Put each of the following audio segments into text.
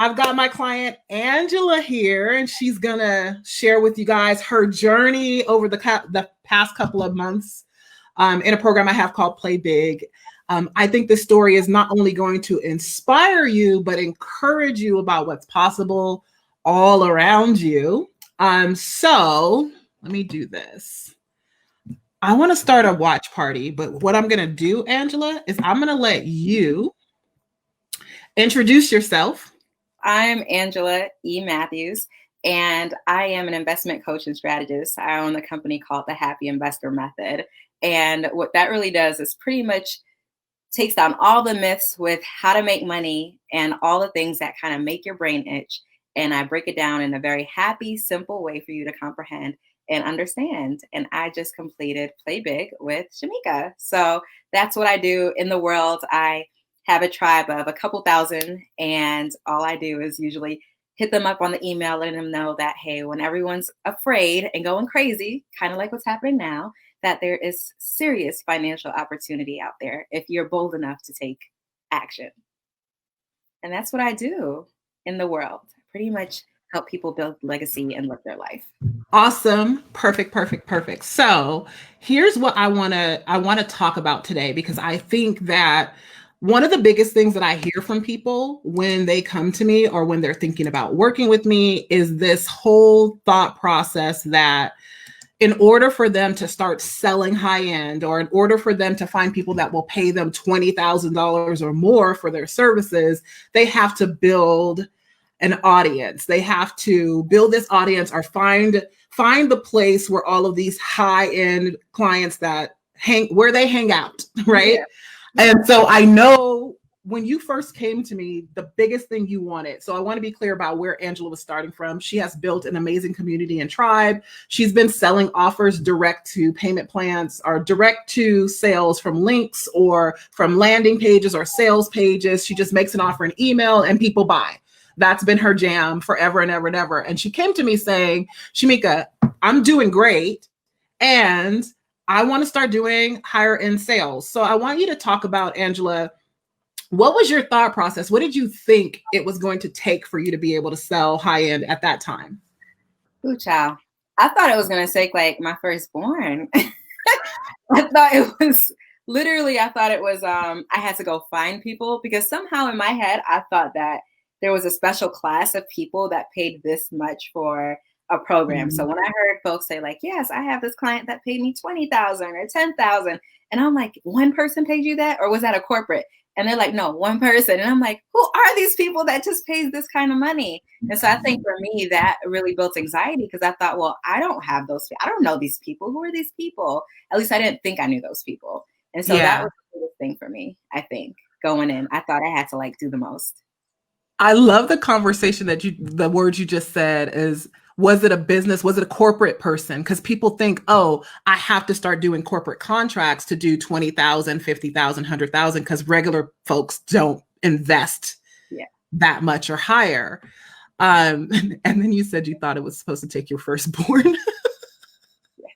I've got my client Angela here, and she's gonna share with you guys her journey over the past couple of months in a program I have called Play Big. I think this story is not only going to inspire you, but encourage you about what's possible all around you. So let me do this. I want to start a watch party, but what I'm going to do, Angela, is I'm going to let you introduce yourself. I'm Angela E. Matthews, and I am an investment coach and strategist. I own a company called the Happy Investor Method. And what that really does is pretty much takes down all the myths with how to make money and all the things that kind of make your brain itch. And I break it down in a very happy, simple way for you to comprehend and understand. And I just completed Play Big with Shameca. So that's what I do in the world. I have a tribe of a couple thousand, and all I do is usually hit them up on the email, letting them know that, hey, when everyone's afraid and going crazy, kind of like what's happening now, that there is serious financial opportunity out there if you're bold enough to take action. And that's what I do in the world. I pretty much help people build legacy and live their life. Awesome. Perfect. So here's what I want to talk about today, because I think that one of the biggest things that I hear from people when they come to me or when they're thinking about working with me is this whole thought process that in order for them to start selling high end, or in order for them to find people that will pay them $20,000 or more for their services, they have to build an audience. They have to build this audience or find the place where all of these high end clients that where they hang out, right? Yeah. And so I know when you first came to me, the biggest thing you wanted. So I want to be clear about where Angela was starting from. She has built an amazing community and tribe. She's been selling offers direct to payment plans or direct to sales from links or from landing pages or sales pages. She just makes an offer in email and people buy. That's been her jam forever and ever and ever. And she came to me saying, Shameca, I'm doing great, and I want to start doing higher end sales. So I want you to talk about, Angela, what was your thought process? What did you think it was going to take for you to be able to sell high end at that time? Ooh, child. I thought it was going to take like my firstborn. I thought it was I had to go find people, because somehow in my head, I thought that there was a special class of people that paid this much for a program. Mm-hmm. So when I heard folks say like, yes, I have this client that paid me $20,000 or $10,000. And I'm like, one person paid you that? Or was that a corporate? And they're like, no, one person. And I'm like, who are these people that just pays this kind of money? And so I think for me, that really built anxiety, because I thought, well, I don't have those. I don't know these people. Who are these people? At least I didn't think I knew those people. And so that was the biggest thing for me, I think, going in. I thought I had to like do the most. I love the conversation the words you just said is, was it a business? Was it a corporate person? Because people think, oh, I have to start doing corporate contracts to do 20,000, 50,000, 100,000, because regular folks don't invest that much or higher. And then you said you thought it was supposed to take your firstborn. Yes.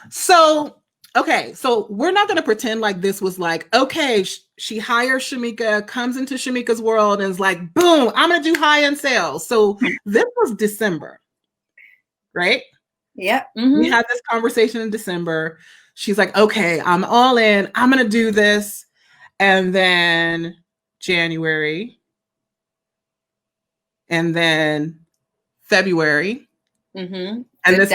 So, okay, so we're not going to pretend like this was like, okay, she hires Shameca, comes into Shameca's world and is like, boom, I'm going to do high-end sales. So this was December, right? Yeah. Mm-hmm. We had this conversation in December. She's like, okay, I'm all in. I'm going to do this. And then January. And then February. Mm-hmm. And this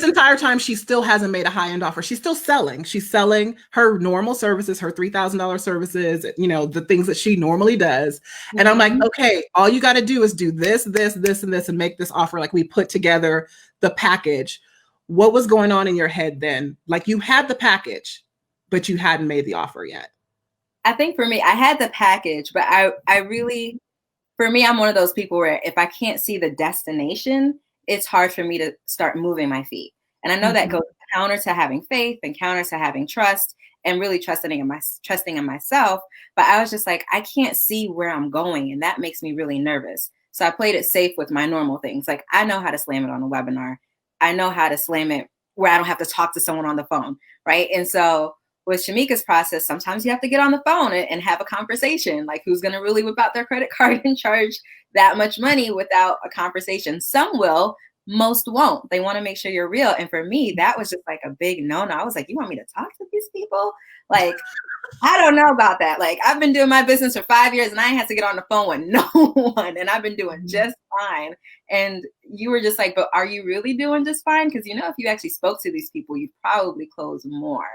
entire time, she still hasn't made a high-end offer. She's still selling. She's selling her normal services, her $3,000 services, the things that she normally does. Mm-hmm. And I'm like, okay, all you got to do is do this, this, this, and this, and make this offer. Like, we put together the package. What was going on in your head then? Like, you had the package, but you hadn't made the offer yet. I think for me, I had the package, but I really, for me, I'm one of those people where if I can't see the destination, it's hard for me to start moving my feet. And I know that goes counter to having faith and counter to having trust and really trusting in myself. But I was just like, I can't see where I'm going. And that makes me really nervous. So I played it safe with my normal things. Like, I know how to slam it on a webinar. I know how to slam it where I don't have to talk to someone on the phone. Right. And so with Shameca's process, sometimes you have to get on the phone and have a conversation. Like, who's going to really whip out their credit card and charge that much money without a conversation? Some will, most won't. They want to make sure you're real. And for me, that was just like a big no-no. I was like, you want me to talk to these people? Like, I don't know about that. Like, I've been doing my business for 5 years and I ain't had to get on the phone with no one. And I've been doing just fine. And you were just like, but are you really doing just fine? Because, if you actually spoke to these people, you probably close more.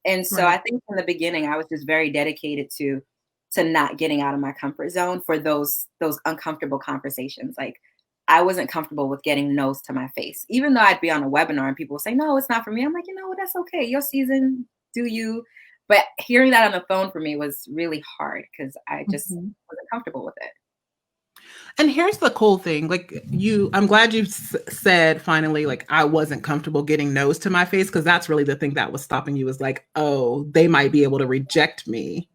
And so I think from the beginning, I was just very dedicated to not getting out of my comfort zone for those uncomfortable conversations. Like, I wasn't comfortable with getting no's to my face, even though I'd be on a webinar and people would say, no, it's not for me. I'm like, that's okay. Your season, do you? But hearing that on the phone for me was really hard because I just wasn't comfortable with it. And here's the cool thing. Like, I'm glad you said finally, like, I wasn't comfortable getting no's to my face, because that's really the thing that was stopping you, was like, oh, they might be able to reject me.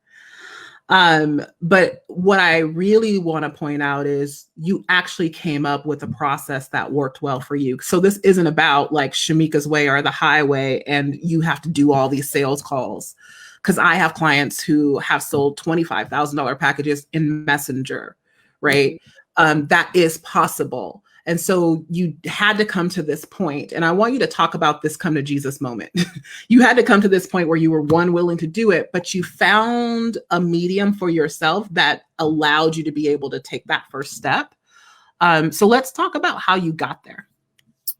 But what I really want to point out is you actually came up with a process that worked well for you. So this isn't about like Shameca's way or the highway, and you have to do all these sales calls. Because I have clients who have sold $25,000 packages in Messenger, right? That is possible. And so you had to come to this point. And I want you to talk about this come to Jesus moment. You had to come to this point where you were, one, willing to do it, but you found a medium for yourself that allowed you to be able to take that first step. So let's talk about how you got there.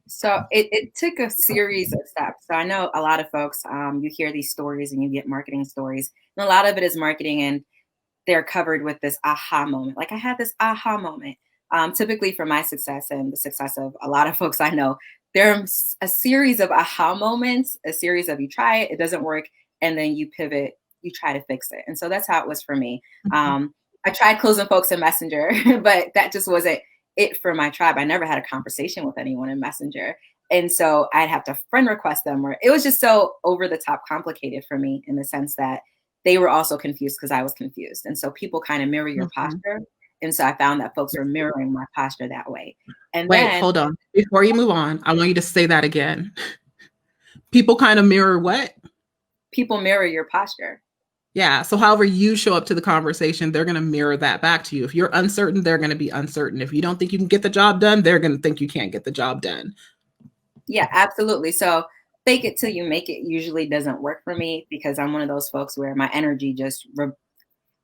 So it took a series of steps. So I know a lot of folks, you hear these stories and you get marketing stories, and a lot of it is marketing, and they're covered with this aha moment. Like, I had this aha moment. Typically for my success and the success of a lot of folks I know, there's a series of aha moments, a series of you try it, it doesn't work, and then you pivot, you try to fix it. And so that's how it was for me. I tried closing folks in Messenger, but that just wasn't it for my tribe. I never had a conversation with anyone in Messenger. And so I'd have to friend request them, or it was just so over the top complicated for me, in the sense that they were also confused because I was confused. And so people kind of mirror your posture. And so I found that folks were mirroring my posture that way. And wait, hold on. Before you move on, I want you to say that again. People kind of mirror what? People mirror your posture. Yeah. So however you show up to the conversation, they're going to mirror that back to you. If you're uncertain, they're going to be uncertain. If you don't think you can get the job done, they're going to think you can't get the job done. Yeah, absolutely. So fake it till you make it usually doesn't work for me, because I'm one of those folks where my energy just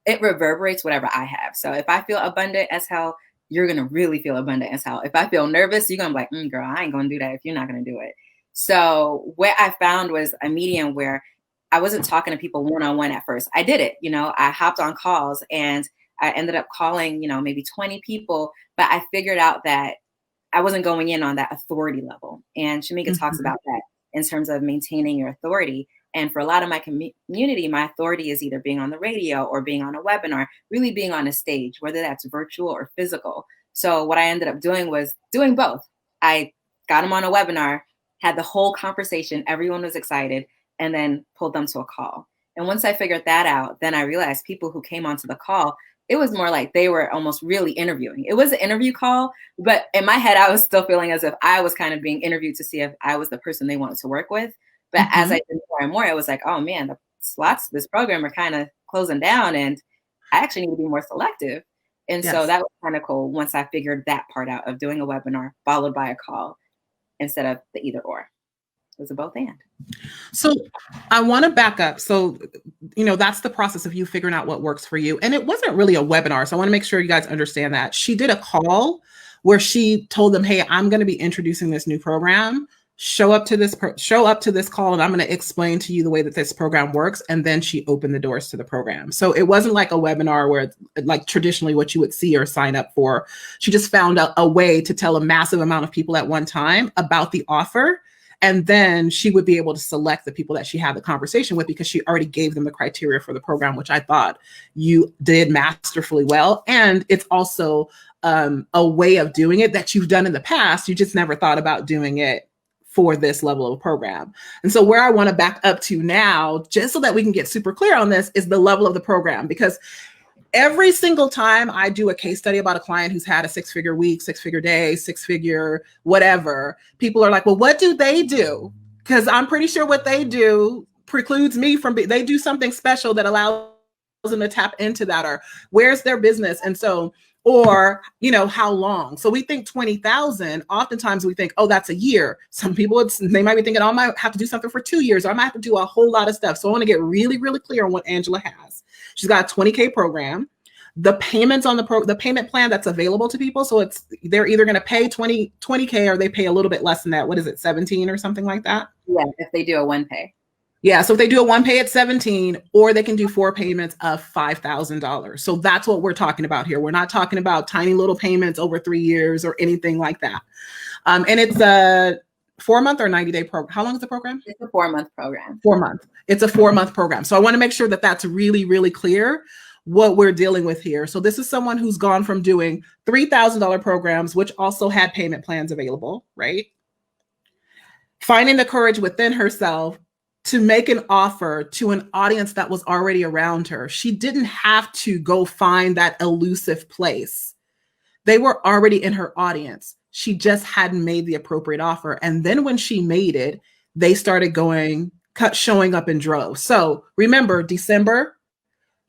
it reverberates whatever I have. So if I feel abundant as hell, you're going to really feel abundant as hell. If I feel nervous, you're going to be like, girl, I ain't going to do that if you're not going to do it. So what I found was a medium where I wasn't talking to people one-on-one at first. I did it, I hopped on calls, and I ended up calling, maybe 20 people, but I figured out that I wasn't going in on that authority level. And Shameca talks about that in terms of maintaining your authority. And for a lot of my community, my authority is either being on the radio or being on a webinar, really being on a stage, whether that's virtual or physical. So what I ended up doing was doing both. I got them on a webinar, had the whole conversation, everyone was excited, and then pulled them to a call. And once I figured that out, then I realized people who came onto the call, it was more like they were almost really interviewing. It was an interview call, but in my head, I was still feeling as if I was kind of being interviewed to see if I was the person they wanted to work with. But as I did more and more, it was like, oh man, the slots to this program are kind of closing down, and I actually need to be more selective. And so that was kind of cool once I figured that part out of doing a webinar followed by a call instead of the either or. It was a both and. So I want to back up. So, that's the process of you figuring out what works for you. And it wasn't really a webinar. So I want to make sure you guys understand that. She did a call where she told them, hey, I'm going to be introducing this new program. Show up to this call, and I'm going to explain to you the way that this program works. And then she opened the doors to the program. So it wasn't like a webinar where, like, traditionally what you would see or sign up for. She just found a way to tell a massive amount of people at one time about the offer. And then she would be able to select the people that she had the conversation with, because she already gave them the criteria for the program, which I thought you did masterfully well. And it's also a way of doing it that you've done in the past. You just never thought about doing it for this level of program. And so where I want to back up to now, just so that we can get super clear on this, is the level of the program. Because every single time I do a case study about a client who's had a 6-figure week, 6-figure day, 6-figure whatever, people are like, well, what do they do? Because I'm pretty sure what they do precludes me from, they do something special that allows them to tap into that, or where's their business? And so, or, how long? So we think 20,000, oftentimes we think, oh, that's a year. Some people, they might be thinking, oh, I might have to do something for 2 years, or I might have to do a whole lot of stuff. So I want to get really, really clear on what Angela has. She's got a 20K program. The payments on the payment plan that's available to people. So they're either going to pay 20K or they pay a little bit less than that. What is it, 17 or something like that? Yeah, if they do a one pay. Yeah, so if they do a one pay at 17, or they can do 4 payments of $5,000. So that's what we're talking about here. We're not talking about tiny little payments over 3 years or anything like that. And it's a 4-month or 90-day program. How long is the program? It's a 4-month program. 4 months. It's a 4-month program. So I want to make sure that that's really, really clear what we're dealing with here. So this is someone who's gone from doing $3,000 programs, which also had payment plans available, right? Finding the courage within herself to make an offer to an audience that was already around her. She didn't have to go find that elusive place. They were already in her audience. She just hadn't made the appropriate offer. And then when she made it, they started showing up in droves. So remember, December,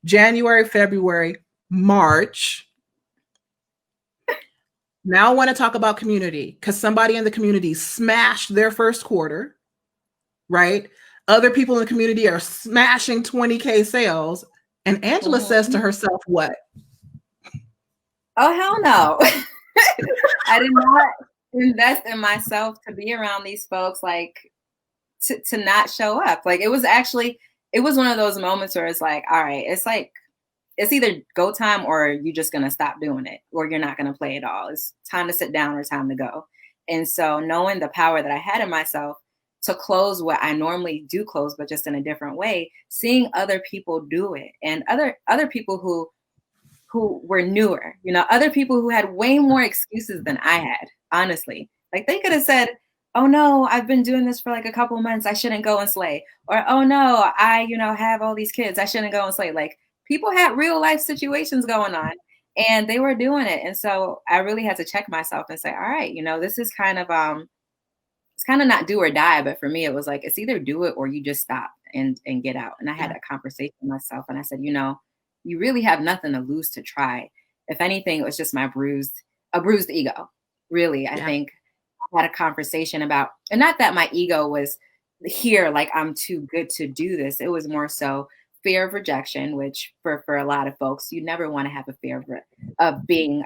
January, February, March. Now I want to talk about community, because somebody in the community smashed their first quarter, right? Other people in the community are smashing 20K sales. And Angela says to herself, what? Oh, hell no. I did not invest in myself to be around these folks, like to not show up. Like it was one of those moments where it's like, all right, it's either go time or you're just going to stop doing it, or you're not going to play at all. It's time to sit down or time to go. And so knowing the power that I had in myself to close what I normally do close, but just in a different way, seeing other people do it, and other people who were newer, other people who had way more excuses than I had, honestly. Like they could have said, oh no, I've been doing this for like a couple months, I shouldn't go and slay. Or, oh no, I, have all these kids, I shouldn't go and slay. Like people had real life situations going on and they were doing it. And so I really had to check myself and say, all right, this is kind of, it's kind of not do or die. But for me, it was like, it's either do it or you just stop and get out. And I had that conversation with myself and I said, you really have nothing to lose to try. If anything, it was just a bruised ego. Really, I think I had a conversation about, and not that my ego was here, like I'm too good to do this. It was more so fear of rejection, which for a lot of folks, you never want to have a fear of being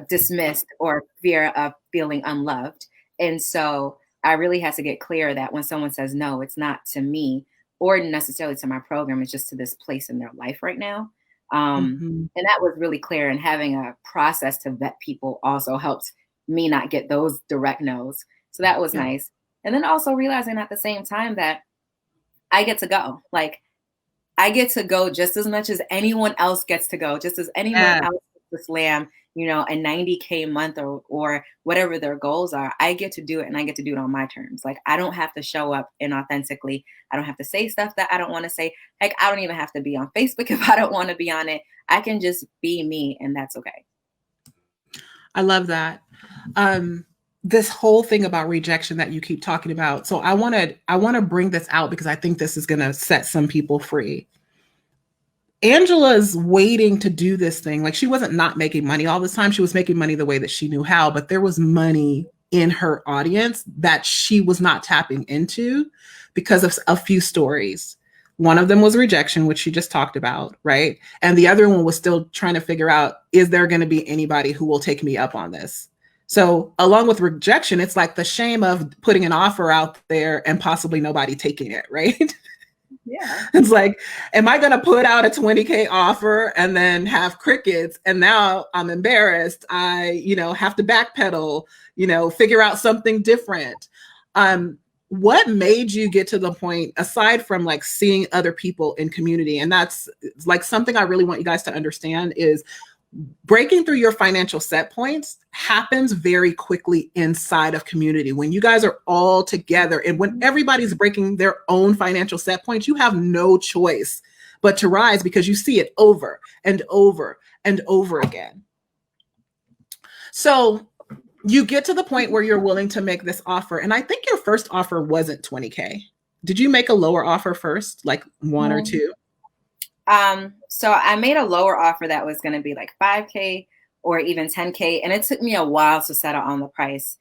dismissed or fear of feeling unloved. And so I really had to get clear that when someone says no, it's not to me or necessarily to my program, it's just to this place in their life right now. And that was really clear. And having a process to vet people also helped me not get those direct no's. So that was nice. And then also realizing at the same time that I get to go. Like I get to go just as much as anyone else gets to go, just as anyone else gets to slam, a 90K month or whatever their goals are. I get to do it, and I get to do it on my terms. Like I don't have to show up inauthentically. I don't have to say stuff that I don't want to say. Heck, I don't even have to be on Facebook if I don't want to be on it. I can just be me, and that's okay. I love that. This whole thing about rejection that you keep talking about. So I want to bring this out because I think this is going to set some people free. Angela's waiting to do this thing. Like she wasn't not making money all this time. She was making money the way that she knew how, but there was money in her audience that she was not tapping into because of a few stories. One of them was rejection, which she just talked about, right? And the other one was still trying to figure out, is there going to be anybody who will take me up on this? So along with rejection, it's like the shame of putting an offer out there and possibly nobody taking it, right? Yeah. It's like, am I going to put out a 20K offer and then have crickets? And now I'm embarrassed. I, have to backpedal, figure out something different. What made you get to the point, aside from like seeing other people in community? And that's like something I really want you guys to understand is breaking through your financial set points happens very quickly inside of community. When you guys are all together and when everybody's breaking their own financial set points, you have no choice but to rise because you see it over and over and over again. So you get to the point where you're willing to make this offer. And I think your first offer wasn't 20K. Did you make a lower offer first, like 1 or Mhm. 2? So I made a lower offer that was going to be like 5K or even 10K. And it took me a while to settle on the price,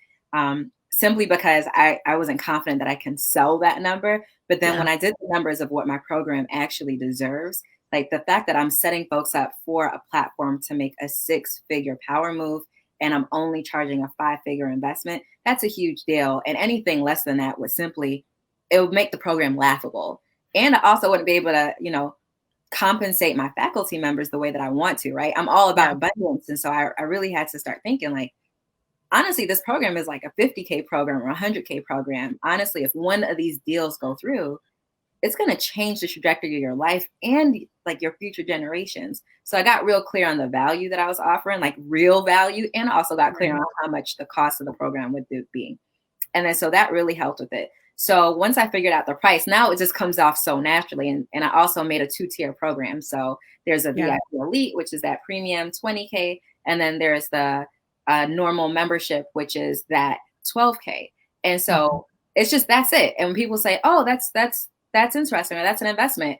simply because I wasn't confident that I can sell that number. But then Yeah. when I did the numbers of what my program actually deserves, like the fact that I'm setting folks up for a platform to make a 6-figure power move and I'm only charging a 5-figure investment, that's a huge deal. And anything less than that would simply, it would make the program laughable. And I also wouldn't be able to, compensate my faculty members the way that I want to, right? I'm all Yeah. about abundance. And so I really had to start thinking like, honestly, this program is like a 50K program or a 100K program. Honestly, if one of these deals go through, it's going to change the trajectory of your life and like your future generations. So I got real clear on the value that I was offering, like real value, and also got clear Right. on how much the cost of the program would be. And then so that really helped with it. So once I figured out the price, now it just comes off so naturally. And I also made a 2-tier program. So there's a Yeah. VIP Elite, which is that premium 20K. And then there's the normal membership, which is that 12K. And Mhm. so it's just, that's it. And when people say, oh, that's interesting, or that's an investment,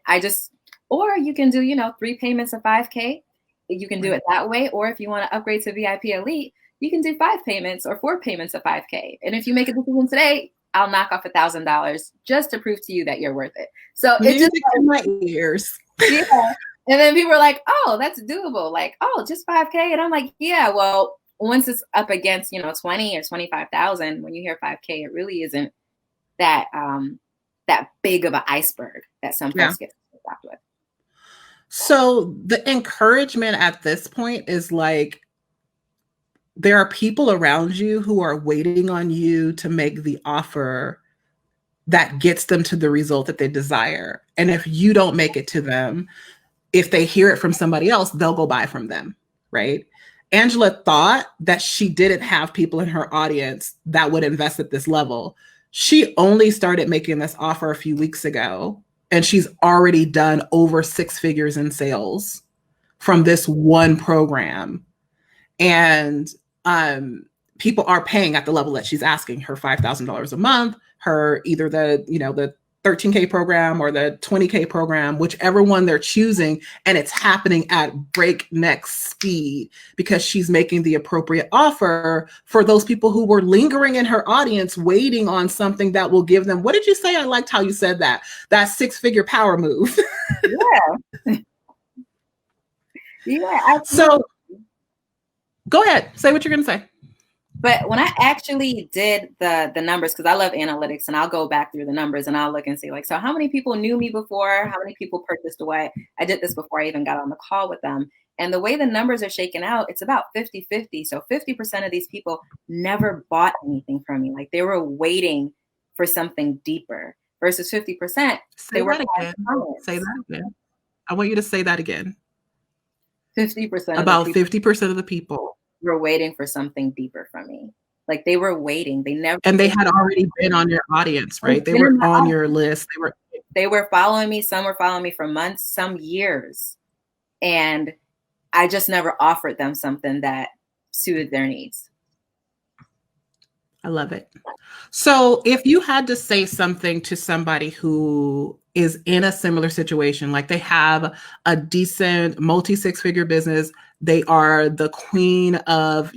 or you can do, 3 payments of 5K. You can do Right. it that way. Or if you want to upgrade to VIP Elite, you can do 5 payments or 4 payments of 5K. And if you make a decision today, I'll knock off $1,000 just to prove to you that you're worth it. So it just, Music to my ears. yeah. And then people are like, oh, that's doable. Like, oh, just 5K. And I'm like, yeah, well, once it's up against, 20 or 25,000, when you hear 5K, it really isn't that big of an iceberg that some Yeah. folks get stopped with. So the encouragement at this point is like, there are people around you who are waiting on you to make the offer that gets them to the result that they desire. And if you don't make it to them, if they hear it from somebody else, they'll go buy from them, right? Angela thought that she didn't have people in her audience that would invest at this level. She only started making this offer a few weeks ago, and she's already done over 6 figures in sales from this one program. And um, people are paying at the level that she's asking, her $5,000 a month, her either the 13K program or the 20K program, whichever one they're choosing. And it's happening at breakneck speed because she's making the appropriate offer for those people who were lingering in her audience, waiting on something that will give them, what did you say? I liked how you said that 6-figure power move. Yeah. Yeah, absolutely. So go ahead, say what you're going to say. But when I actually did the numbers, because I love analytics, and I'll go back through the numbers and I'll look and see like, so how many people knew me before? How many people purchased away? I did this before I even got on the call with them. And the way the numbers are shaken out, it's about 50-50. So 50% of these people never bought anything from me. Like they were waiting for something deeper versus 50%, Say they were that buying again. Say comments. that again. I want you to say that again. 50% of the About people 50% of the people. were waiting for something deeper from me. Like they were waiting. They never And they had already been on your audience, right? They been in were my on audience. your list. They were following me. Some were following me for months, some years. And I just never offered them something that suited their needs. I love it. So if you had to say something to somebody who is in a similar situation, like they have a decent multi 6-figure business, they are the queen of,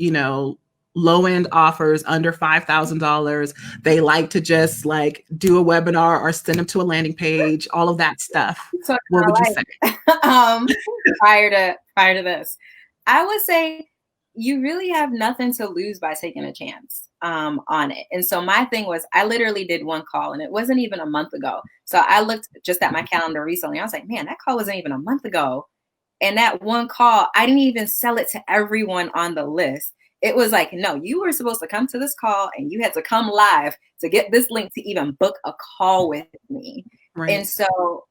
low end offers under $5,000. They like to just like do a webinar or send them to a landing page, all of that stuff. So What would you say? prior to this, I would say you really have nothing to lose by taking a chance on it. And so my thing was, I literally did one call, and it wasn't even a month ago. So I looked just at my calendar recently. I was like, man, that call wasn't even a month ago. And that one call, I didn't even sell it to everyone on the list. It was like, no, you were supposed to come to this call and you had to come live to get this link to even book a call with me. And Right. so,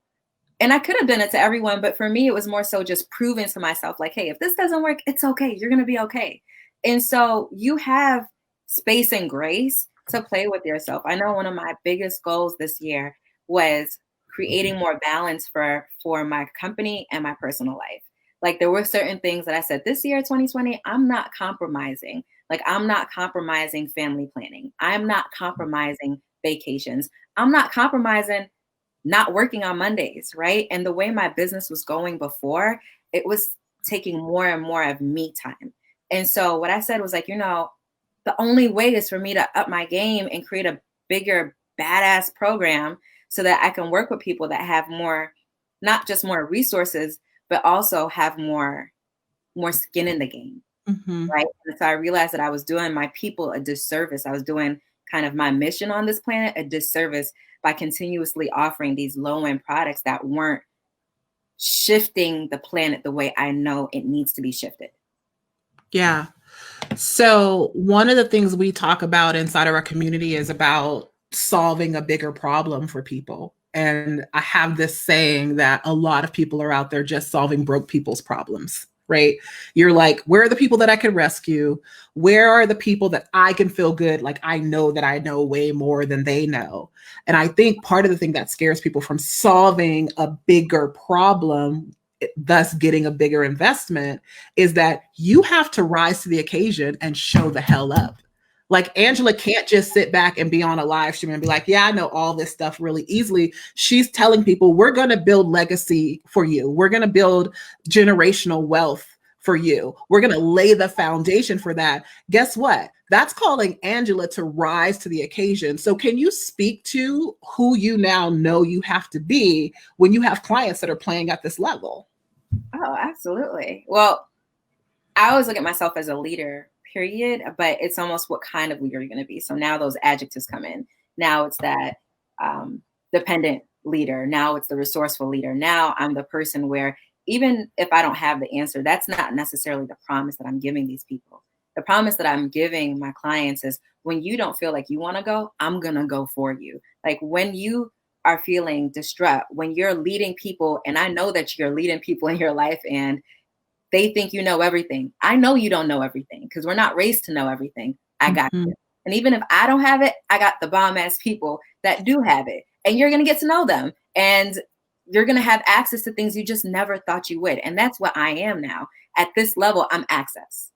and I could have done it to everyone, but for me, it was more so just proving to myself, like, hey, if this doesn't work, it's okay. You're going to be okay. And so you have space and grace to play with yourself. I know one of my biggest goals this year was creating more balance for my company and my personal life. Like there were certain things that I said this year, 2020, I'm not compromising. Like I'm not compromising family planning. I'm not compromising vacations. I'm not compromising not working on Mondays, right? And the way my business was going before, it was taking more and more of me time. And so what I said was like, the only way is for me to up my game and create a bigger, badass program so that I can work with people that have more, not just more resources, but also have more skin in the game. Mm-hmm. Right. And so I realized that I was doing my people a disservice. I was doing kind of my mission on this planet a disservice by continuously offering these low end products that weren't shifting the planet the way I know it needs to be shifted. Yeah. So one of the things we talk about inside of our community is about solving a bigger problem for people. And I have this saying that a lot of people are out there just solving broke people's problems, right? You're like, where are the people that I can rescue? Where are the people that I can feel good? Like I know way more than they know. And I think part of the thing that scares people from solving a bigger problem, thus getting a bigger investment, is that you have to rise to the occasion and show the hell up. Like Angela can't just sit back and be on a live stream and be like, yeah, I know all this stuff really easily. She's telling people, we're going to build legacy for you. We're going to build generational wealth for you. We're going to lay the foundation for that. Guess what? That's calling Angela to rise to the occasion. So can you speak to who you now know you have to be when you have clients that are playing at this level? Oh, absolutely. Well, I always look at myself as a leader, period, but it's almost what kind of leader you're going to be. So now those adjectives come in. Now it's that dependent leader. Now it's the resourceful leader. Now I'm the person where even if I don't have the answer, that's not necessarily the promise that I'm giving these people. The promise that I'm giving my clients is when you don't feel like you want to go, I'm going to go for you. Like when you are feeling distraught, when you're leading people, and I know that you're leading people in your life and they think you know everything. I know you don't know everything because we're not raised to know everything. I got you. And even if I don't have it, I got the bomb ass people that do have it. And you're going to get to know them. And you're going to have access to things you just never thought you would. And that's what I am now. At this level, I'm access.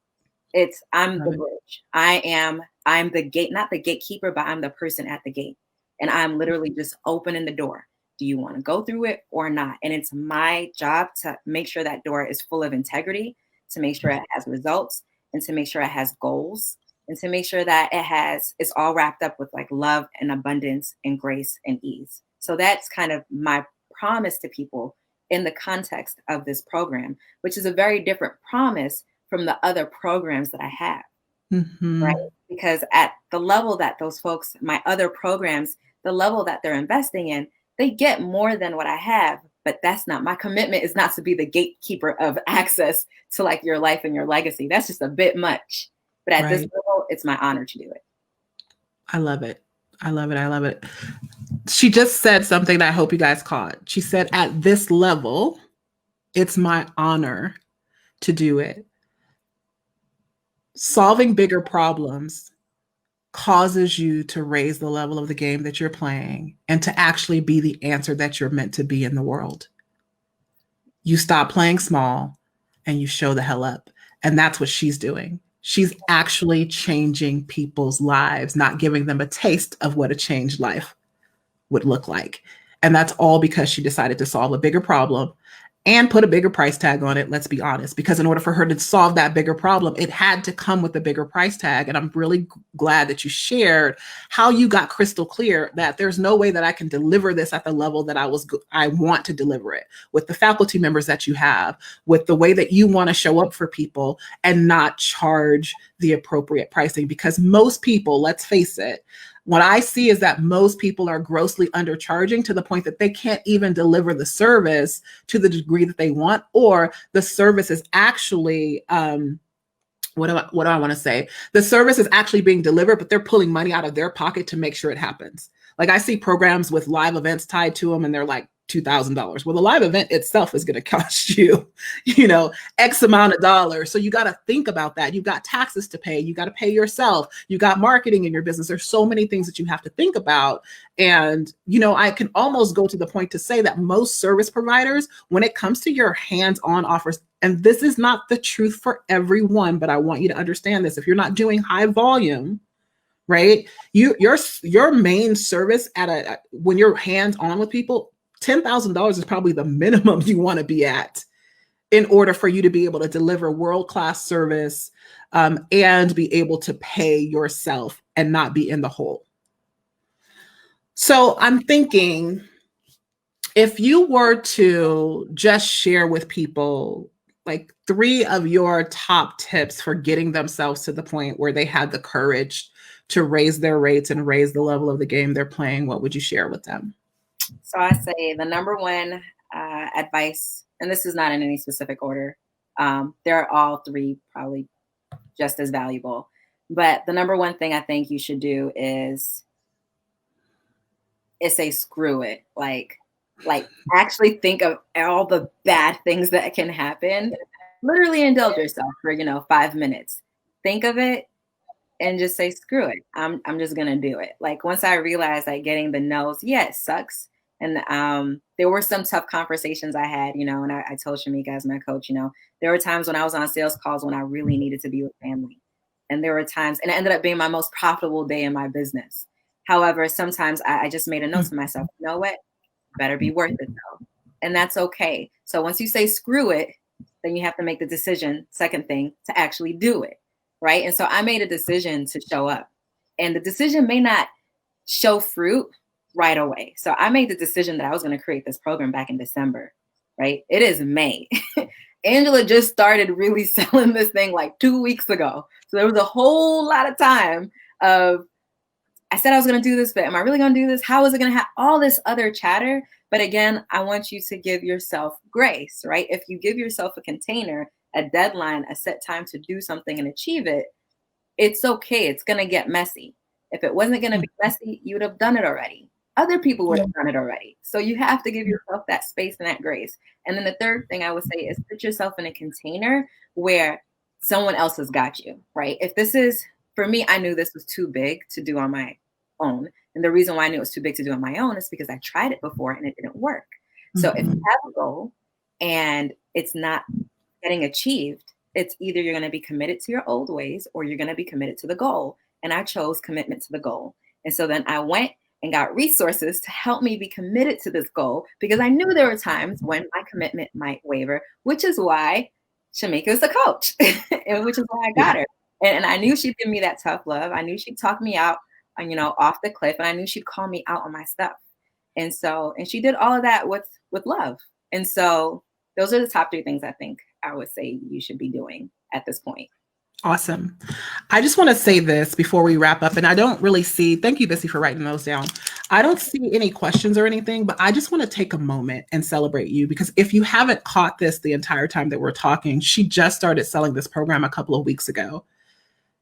I'm the bridge. I'm the gate, not the gatekeeper, but I'm the person at the gate. And I'm literally just opening the door. Do you want to go through it or not? And it's my job to make sure that door is full of integrity, to make sure it has results, and to make sure it has goals, and to make sure that it's all wrapped up with like love and abundance and grace and ease. So that's kind of my promise to people in the context of this program, which is a very different promise from the other programs that I have, right? Because at the level that those folks, my other programs, the level that they're investing in, they get more than what I have, but that's not my commitment. Is not to be the gatekeeper of access to like your life and your legacy. That's just a bit much. But at this level, it's my honor to do it. I love it. I love it. I love it. She just said something that I hope you guys caught. She said, at this level, it's my honor to do it. Solving bigger problems causes you to raise the level of the game that you're playing and to actually be the answer that you're meant to be in the world. You stop playing small and you show the hell up. And that's what she's doing. She's actually changing people's lives, not giving them a taste of what a changed life would look like. And that's all because she decided to solve a bigger problem and put a bigger price tag on it, let's be honest, because in order for her to solve that bigger problem, it had to come with a bigger price tag. And I'm really glad that you shared how you got crystal clear that there's no way that I can deliver this at the level that I want to deliver it, with the faculty members that you have, with the way that you want to show up for people and not charge the appropriate pricing. Because most people, let's face it, what I see is that most people are grossly undercharging to the point that they can't even deliver the service to the degree that they want, or the service is actually, what do I want to say? The service is actually being delivered, but they're pulling money out of their pocket to make sure it happens. Like I see programs with live events tied to them and they're like $2,000. Well, the live event itself is going to cost you, X amount of dollars. So you got to think about that. You've got taxes to pay. You got to pay yourself. You got marketing in your business. There's so many things that you have to think about. And, I can almost go to the point to say that most service providers, when it comes to your hands-on offers, and this is not the truth for everyone, but I want you to understand this. If you're not doing high volume, right? Your main service when you're hands on with people, $10,000 is probably the minimum you want to be at in order for you to be able to deliver world-class service, and be able to pay yourself and not be in the hole. So I'm thinking, if you were to just share with people like 3 of your top tips for getting themselves to the point where they had the courage to raise their rates and raise the level of the game they're playing, what would you share with them? So I say the number one advice, and this is not in any specific order. They're all 3 probably just as valuable. But the number one thing I think you should do is say screw it. Like actually think of all the bad things that can happen. Literally indulge yourself for 5 minutes. Think of it and just say screw it. I'm just gonna do it. Like once I realized like getting the no's, yeah, it sucks. And there were some tough conversations I had, and I told Shameca as my coach, there were times when I was on sales calls when I really needed to be with family. And there were times, and it ended up being my most profitable day in my business. However, sometimes I just made a note to myself, you know what? Better be worth it though. And that's okay. So once you say screw it, then you have to make the decision, second thing, to actually do it. Right. And so I made a decision to show up, and the decision may not show fruit right away. So I made the decision that I was going to create this program back in December. Right. It is May. Angela just started really selling this thing like 2 weeks ago. So there was a whole lot of time of, I said I was going to do this, but am I really going to do this? How is it going to have all this other chatter? But again, I want you to give yourself grace, right? If you give yourself a container, a deadline, a set time to do something and achieve it, it's okay. It's going to get messy. If it wasn't going to be messy, you would have done it already. Other people would have done it already. So you have to give yourself that space and that grace. And then the third thing I would say is put yourself in a container where someone else has got you, right? If this is, for me, I knew this was too big to do on my own. And the reason why I knew it was too big to do on my own is because I tried it before and it didn't work. So if you have a goal and it's not getting achieved, it's either you're going to be committed to your old ways or you're going to be committed to the goal. And I chose commitment to the goal. And so then I went and got resources to help me be committed to this goal, because I knew there were times when my commitment might waver, which is why Shameca is the coach, and which is why I got her. And I knew she'd give me that tough love. I knew she'd talk me out, off the cliff, and I knew she'd call me out on my stuff. And she did all of that with love. And so those are the top 3 things I think I would say you should be doing at this point. Awesome. I just want to say this before we wrap up, and I don't really see, thank you, Bissy, for writing those down. I don't see any questions or anything, but I just want to take a moment and celebrate you, because if you haven't caught this the entire time that we're talking, she just started selling this program a couple of weeks ago.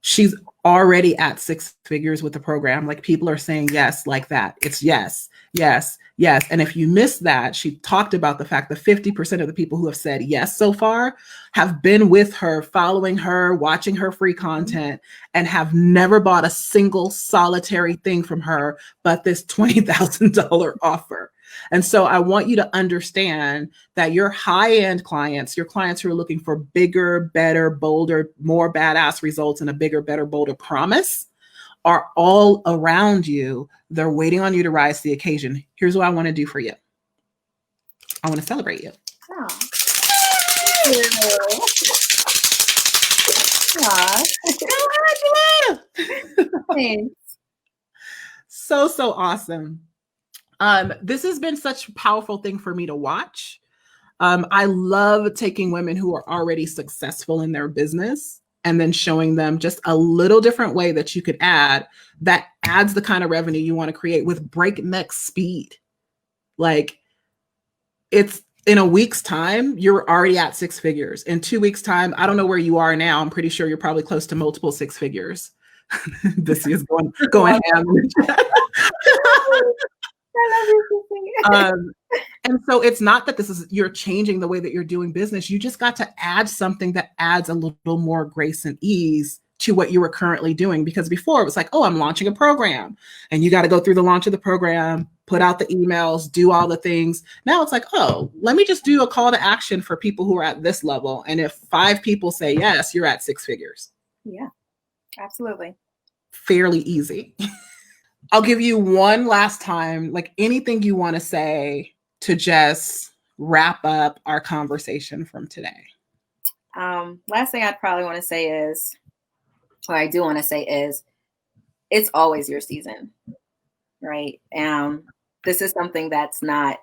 She's already at 6 figures with the program. Like, people are saying yes like that. It's yes, yes, yes. And if you missed that, she talked about the fact that 50% of the people who have said yes so far have been with her, following her, watching her free content, and have never bought a single solitary thing from her but this $20,000 offer. And so I want you to understand that your high-end clients, your clients who are looking for bigger, better, bolder, more badass results and a bigger, better, bolder promise, are all around you. They're waiting on you to rise to the occasion. Here's what I want to do for you. I want to celebrate you. Oh. Thanks. So awesome. This has been such a powerful thing for me to watch. I love taking women who are already successful in their business and then showing them just a little different way that you could add that adds the kind of revenue you want to create with breakneck speed. Like, it's in a week's time, you're already at 6 figures. In 2 weeks' time, I don't know where you are now. I'm pretty sure you're probably close to multiple 6 figures. This is going ham. And so it's not that you're changing the way that you're doing business. You just got to add something that adds a little more grace and ease to what you were currently doing. Because before it was like, oh, I'm launching a program, and you got to go through the launch of the program, put out the emails, do all the things. Now it's like, oh, let me just do a call to action for people who are at this level. And if 5 people say yes, you're at 6 figures. Yeah, absolutely. fairly easy. I'll give you one last time, like anything you want to say to just wrap up our conversation from today. Last thing I'd probably want to say is, or I do want to say is, it's always your season, right? This is something that's not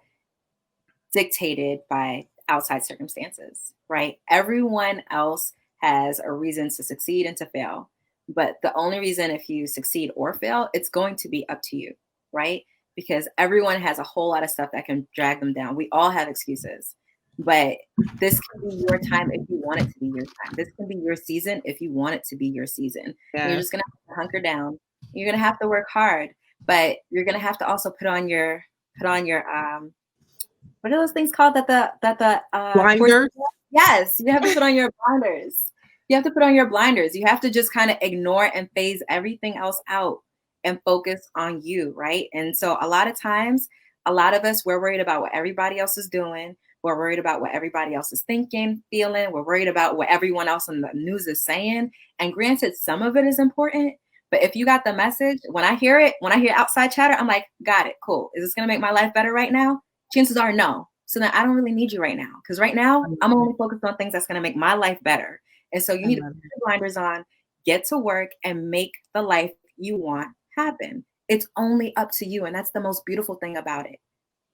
dictated by outside circumstances, right? Everyone else has a reason to succeed and to fail. But the only reason if you succeed or fail, it's going to be up to you, right? Because everyone has a whole lot of stuff that can drag them down. We all have excuses, but this can be your time if you want it to be your time. This can be your season if you want it to be your season. And you're Yes. just going to hunker down. You're going to have to work hard, but you're going to have to also put on your what are those things called that the horse? Blinder. Yes, you have to put on your blinders. You have to put on your blinders. You have to just kind of ignore and phase everything else out and focus on you, right? And so a lot of times, a lot of us, we're worried about what everybody else is doing. We're worried about what everybody else is thinking, feeling. We're worried about what everyone else in the news is saying. And granted, some of it is important. But if you got the message, when I hear outside chatter, I'm like, got it, cool. Is this going to make my life better right now? Chances are no. So then I don't really need you right now. Because right now, I'm only focused on things that's going to make my life better. And so you need to put your blinders on, get to work, and make the life you want happen. It's only up to you. And that's the most beautiful thing about it,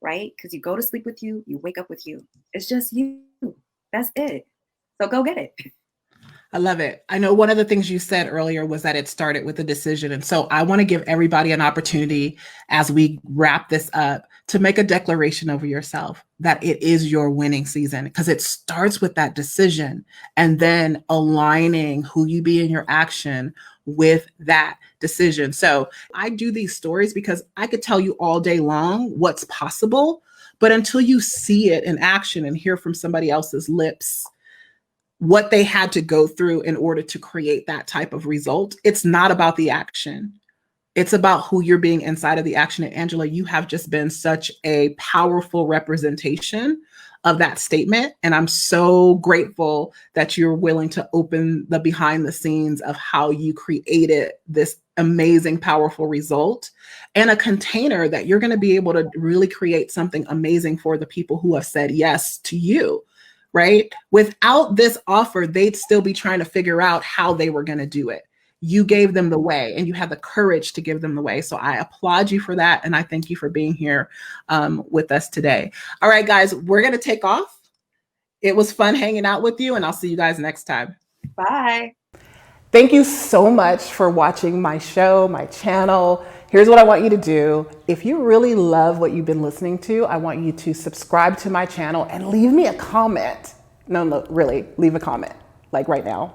right? Because you go to sleep with you, you wake up with you. It's just you. That's it. So go get it. I love it. I know one of the things you said earlier was that it started with a decision. And so I want to give everybody an opportunity as we wrap this up to make a declaration over yourself that it is your winning season, because it starts with that decision and then aligning who you be in your action with that decision. So I do these stories because I could tell you all day long what's possible, but until you see it in action and hear from somebody else's lips what they had to go through in order to create that type of result, it's not about the action. It's about who you're being inside of the action. And Angela, you have just been such a powerful representation of that statement. And I'm so grateful that you're willing to open the behind the scenes of how you created this amazing, powerful result and a container that you're going to be able to really create something amazing for the people who have said yes to you. Right? Without this offer, they'd still be trying to figure out how they were going to do it. You gave them the way and you had the courage to give them the way. So I applaud you for that. And I thank you for being here with us today. All right, guys, we're going to take off. It was fun hanging out with you, and I'll see you guys next time. Bye. Thank you so much for watching my show, my channel. Here's what I want you to do. If you really love what you've been listening to, I want you to subscribe to my channel and leave me a comment. No, really, leave a comment. Like right now.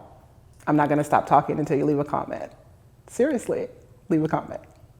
I'm not going to stop talking until you leave a comment. Seriously, leave a comment.